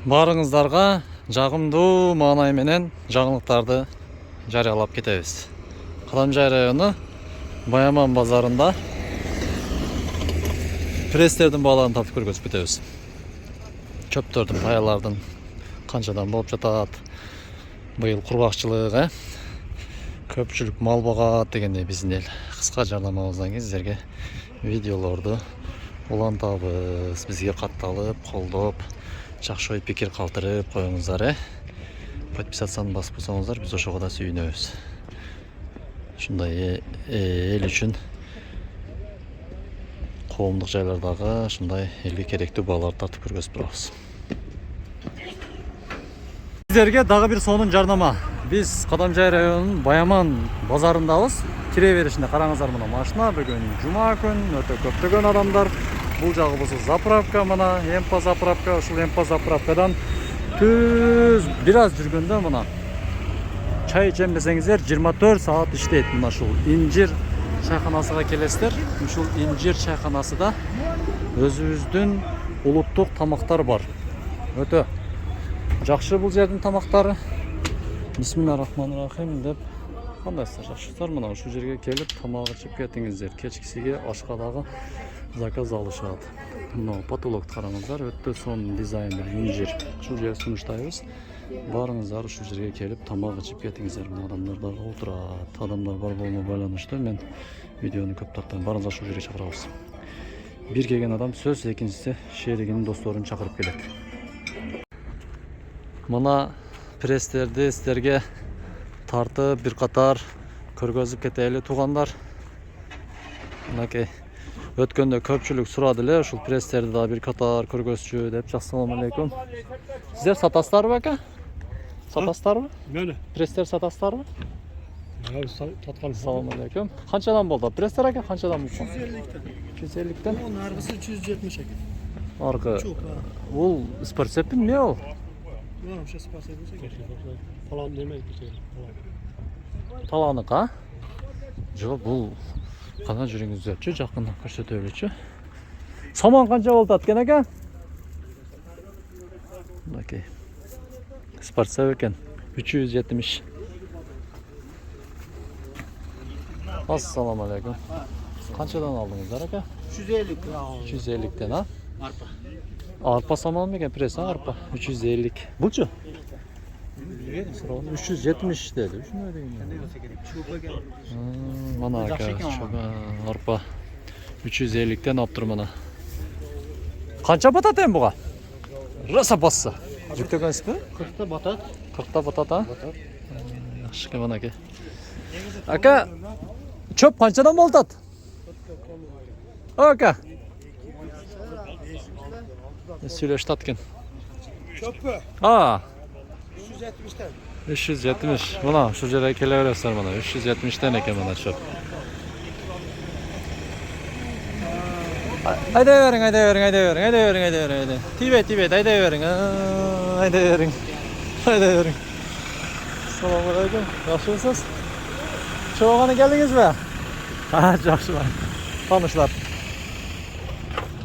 Барыңыздарга жагымдуу маанай менен жаңылыктарды жарыялап кетебиз. Кадамжай району Баяман базарында престердин бааларын тартып көргөзүп кетебиз. Чөптөрдүн, паялардын канчадан болуп жатат. Быйыл кургакчылык, көпчүлүк мал багат дегендей биздин эл кыска жардамыбыздан кийин сиздерге видеолорду улантабыз. Бизге катталып, колдоп, жакшы ой пикир калтырып коюңуздар. Подписацияны басып койсоңуздар, биз ошого да сүйүнөбүз. Ушундай эл үчүн коомдук жайлардагы ушундай элге керектүү бааларды тартып көргөзүп турабыз. Сиздерге дагы бир сонун жарнама. Биз Кадамжай районунун Баяман базарындабыз. Кире беришинде караңыздар, мына машина. Бүгүн жума күн, өтө көптөгөн адамдар. Бул жагыбызы заправка, мына Эмпа заправка. Ушул Эмпа заправкадан түз бир аз жүргөндө мына чай ичемесеңиздер 24 саат иштейт. Мына ушул инжир чайканасыга келесиздер. Ушул инжир чайканасыда өзүбүздүн улуттук тамактар бар. Өтө жакшы бул жердин тамактары. Бисмиллахиррахманиррахим деп кандайсыздар, жакшысыздар? Мына ушул жерге келип тамак ичип кетиңиздер. Кечкисиге ашка дагы заказ алышат. Мына потолокты караңыздар, өтө сонун дизайнер инжир. Ушул жерге сунуштайбыз. Барыңыздар ушул жерге келип тамак ичип кетиңиздер. Мына адамдар дагы отурат. Адамдар бар болуна байланыштуу мен видеону көп тартам. Барыңыздар ушул жерге чакырабыз. Бир келген адам сөз, экинчиси шеригинин досторун чакырып келет. Мына престерди сиздерге тартып бир катар көргөзүп кетели туугандар. Мынакей өткөндө көпчүлүк сурады эле, ушул престерди да бир катар көргөзчү деп. Ассалам алейкум. Сиздер сатасыздарбы ака? Сатасыздарбы? Мени. Престер сатасыздарбы? Таткан. Ассалам алейкум. Канчадан болду? Престер ака канчадан болду? 150'den. 150'den. Onun argısı 270 ekan. Argı. Çok ha. Бул спортсепин не ол? Yo'q, o'sha spasiya bo'lsa. Falon demaydi bu yer. Таланык, а? Жок, бул кана жүрүңүздөрчү, жакындан көрсөтөлүчү. Саман канча болду аткен ака? Мынакей. Спортсеп экен. 370. Ассаламу алейкум. Канчадан алдыңыздар ака? 350. 350'den, а? Arpa. Arpa saman mı ekan press, arpa? 350. Bulçu? 370 dedi. Şunu deyin ya. Mana aka, arpa 350'den aptır mana. Kança batat en buğa? Rasa bassa. Жүктөгөн ismi? 40'ta batat. 40'ta batat, ha? Yaxşı mana aka. Aka, çöp kançadan boltat? Aka. Söyleşti atken. Çöpü. Aa. 370'ten. 370. Buna şu жерге келе бересиздер мына 370'ten экен мына çöp. Ayday verin, ayday verin, ayday verin, ayday verin, ayday verin, ayday. Tibet, ayday verin. Ayday verin. Ayday verin. Assalamu alaikum. Yaxşısınız? Çoğana geldiniz mi? Ha, yaxşılar. Tanışlar.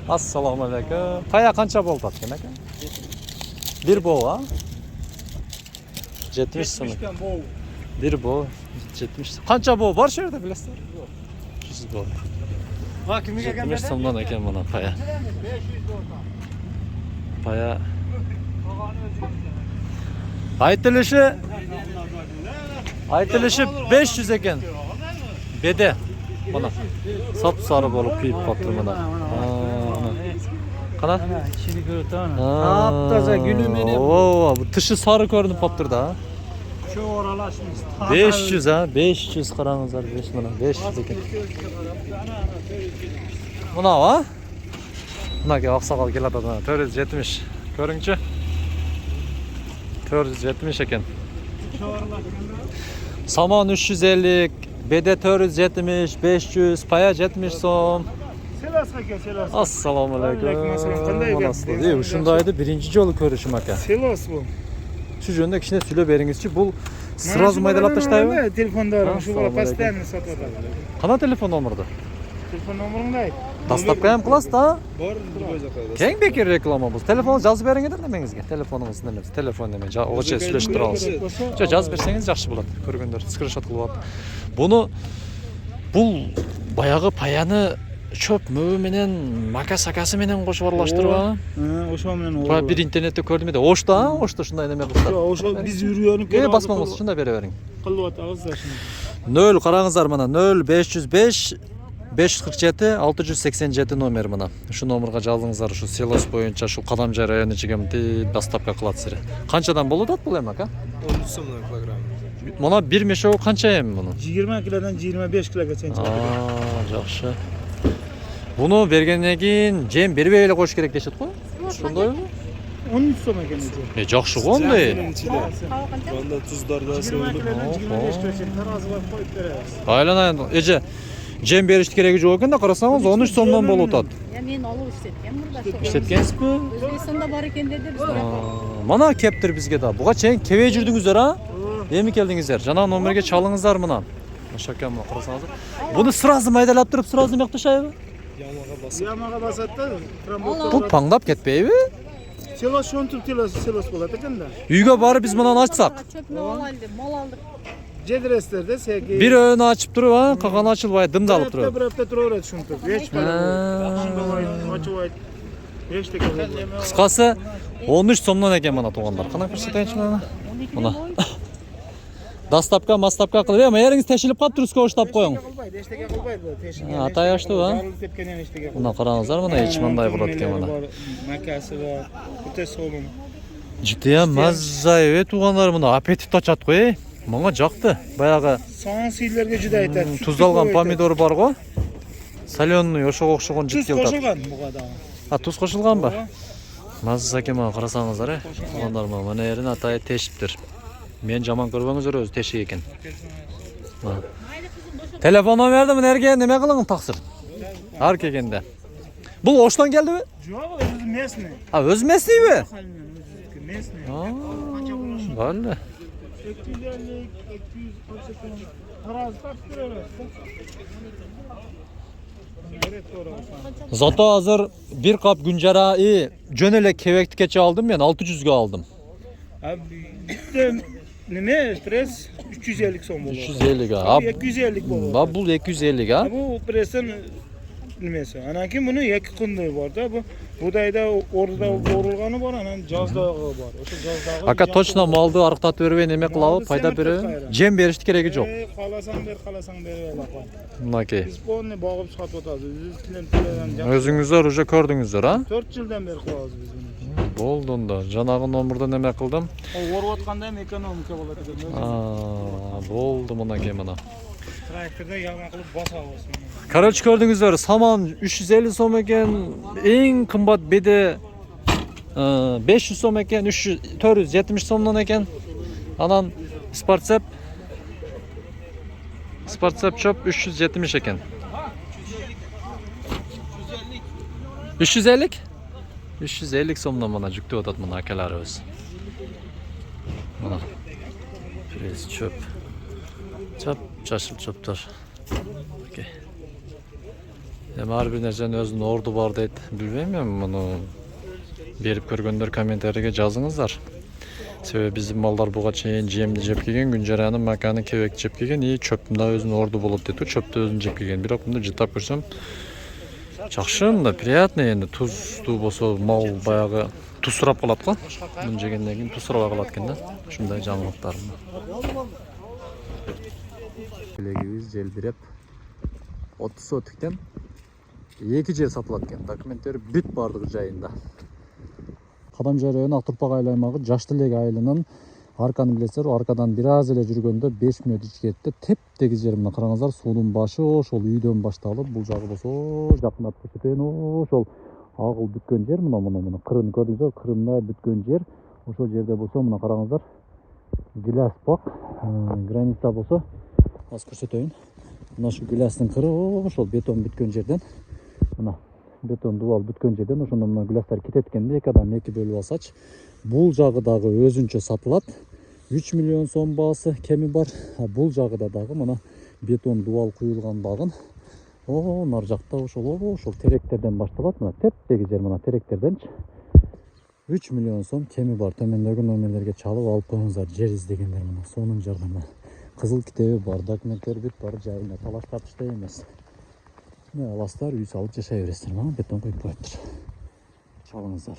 Assalamu alaikum. Kaya kança bol tatken aka? Bir boğ, ha? 70 sonu. Bir boğ, 70. Kança boğ var şurada bilesizler? 100 boğ. 70 sondan eken bana paya. Paya. Aytılışı 500 eken. Bede. Bana. Sap sarı bolup kıyıp kaptır bana. Kana? Şimdi görüntü ana. Taptaza gülüm benim. Oo, bu tışı sarı görünüp kaptır da. Şu oralaşmış. 500 ha, 500 karanızlar 5 bana. 500 eken. Buna va? Buna ki aksakal gel adına 470. Görüngçü. 470 eken. Saman 350, bede 470, 500, paya 70 so'm. Assalomu alaykum. Qanday ушундайды биринчи жолу көрүшүм ака. Selos bu. Şu жөнүндө кичине сүйлөп бериңизчи. Бул сразу майдалап таштайбы? Telefonda şu bola постоянно сатады. Кана телефон номерду? Telefon номеріңді айт. Доставка ham qilasiz da? Bor, другой zakaz. Keng bekor reklamamiz. Telefon yozib bering edi nimangizga. Telefoningizni emas, telefon demay. O'g'acha сөйлешib turamiz. Jo, yozib bersangiz yaxshi bo'ladi. Ko'rganlar skrinshot qilib olib. Buni бұл баяғы паяны чөп мөбі менен мака сакасы менен кошуп аралаштырып Ошо менен. бир интернетте көрдүм эди. Ошто ушундай неме кылышат. Ошо биз үрүөнүп Басмаңыз ушундай бере бериң. кылып атабыз да шуну. 0 караңыздар мына 0505 547 687 номер мына. Ушу номерге жазыңыздар, ушу селос боюнча ушу Кадамжай району чегемди доставка кылат сире. Канчадан болот ат бул эми ака? 13 сомдон килограмм. Мына бир мешеу канча эми муну? 20 килодан 25 килога чейин чыгат. Жакшы. Буну бергенден кийин жем бербей эле коюш керек дешет го? Ошондойбу? 13 сом экен эже. Жакшы го ондай. Анда туздар да 20 килодан 25 килога чейин таразыга коюп беребиз. Айлана эже жем бериш кереги жок экен да, карасаңыз 13 сомдон болуп атат. Мен алып иштеткем мурда. Иштеткенсизби? Өзбекстанда бар экен деди биз. Мана кептир бизге да. Буга чейин кебей жүрдүңүздөр а? Эми келдиңиздер. Жана номерге чалыңыздар мына. Ошакам мына карасаңыздар. Буну сразу майдалап туруп, сразу мектешайбы? Ямага басат да. Бул паңдап кетпейби? Селос шонтуп селос болот экен да. Үйгө барып биз мынаны ачсак. Чөпүнө алайлы, мол алдык. Жедрестерде сеги. Бир өөнү ачып туруп, а, калганы ачылбай дымдалып туруп. Бир апта тура берет шунтуп. Эч бала. Ачыбайт. Эчтеке болбойт. Кыскасы 13 сомдон экен мына туугандар. Кана көрсөтөйүнчү мына. Мына. Доставка, мастапка кылып, эми эриңиз тешилип калып туруп коштап коюң. Кылбайт, эчтеке кылбайт бул тешиген. Атай аштыбы, а? Жарылып кеткенен эчтеке. Мына караңыздар, мына эч мындай болот экен мына. Макасы бар. Өтө соолун. Жутуя маза туугандар, мына аппетит ачат го, Мага жакты. Баягы Соң сыйларга жуда айтат. туздалган помидор бар го. Соленый ошого окшогон Туз жыт келат. кошулган буга да. А, туз кошулганбы? Маза экен мага карасаңыздар, Туугандар мына эрин атай тешиптир. Мен жаман көрбөңүздөр, өзү тешик экен. Телефон номерди мынерге неме кылыңыз таксыр. Ар келгенде. Бул Оштон келдиби? Жок, өзү местный. А, өз местныйбы? Местный. Болду. 250, 280. Тараз так беребиз. Зато азыр бир кап күнжара жөн эле кебекти кече алдым мен 600 алдым. Неме пресс 350 сом болот. 350 га. 250 болот. Ба бул 250 га. Бу пресстен немеси. Анан кийин муну эки кынды бар да. Бу будайда орда орулганы бар, анан жаздагы бар. Ошо жаздагы. Ака точно малды арыктатып бербей неме кылабы, пайда береби? Жем беришти кереги жок. Каласаң бере алат. Мынакей. Биз полный багып чыгып атабыз. Өзүбүздүн төлөгөн. Өзүңүздөр уже көрдүңүздөр, а? 4 жылдан бери кылабыз биз муну. Болду да. Жанагы номерден неме кылдым. Оруп атканда эми экономика болот экен. Болду мынакей мына. Тракторда ялган кылып басабыз. Короче, көрдүңүздөр, саман 350 сом экен, эң кымбат беде 500 сом экен, 470 сомдон экен. Анан спортсеп чөп 370 экен. 350? 350 сомдон мына жүктөп атат мына акаларыбыз. Мына. Пресс чөп. Жашыл чөптөр. Окей. Ар бир нерсенин өзүнүн орду бар дейт. Билбейм эми муну берип көргөндөр комментарийге жазыңыздар. Себеби биздин малдар буга чейин жемди жеп келген, күнжаранын маканы кебек жеп келген, чөптүн да өзүнүн орду болот дейт. Чөптү өзүн жеп келген. Бирок мындай жыттап көрсөм жакшы, мында приятно энди. Туздуу болсо мал баягы тусурап калат го. Муну жегенден кийин тусурабай калат экен да. Ушундай жаңылыктар. Билегибиз желбиреп 30 сотиктен 2 жер сатылат экен. Документтери бүт бардыгы жайында. Кадамжай району Ак-Турпак айлаймагы Жаштылек айылынын арканы билесиздер, аркадан бир аз эле жүргөндө 5 мүнөт ичкерде теп-тегиз жер мына караңыздар, суунун башы ошол үйдөн башталып, бул жагы болсо жакындап көрсөтөйүн, ошол агыл бүткөн жер мына кырын көрдүңүздөр, кырындай бүткөн жер. Ошол жерде болсо мына караңыздар, гиляс бак, граница болсо аз көрсөтөйүн. Мына шу гилястын кыры ошол бетон бүткөн жерден, мына бетон дубал бүткөн жерден ошондо мына гилястар кетет экенде, эки адам эки бөлүп алсач, бул жагы дагы өзүнчө сатылат. 3 миллион сом баасы кеми бар. Бул жагыда дагы мына бетон дубал куюлган багын Нар жакта ошол теректерден башталат. Мына тептеги жер, мына теректерденчи 3 миллион сом кеми бар. Төмөндөгү номерлерге чалып алып коюңуздар. Жер издегендер мына сонун жардамы. Кызыл китеби бар, документтер бүт бар, жайында талаш тартыштай эмес. Мына аласыздар, үй салып жашай бересиздер. Мына бетон коюп коюптур. Чалыңыздар.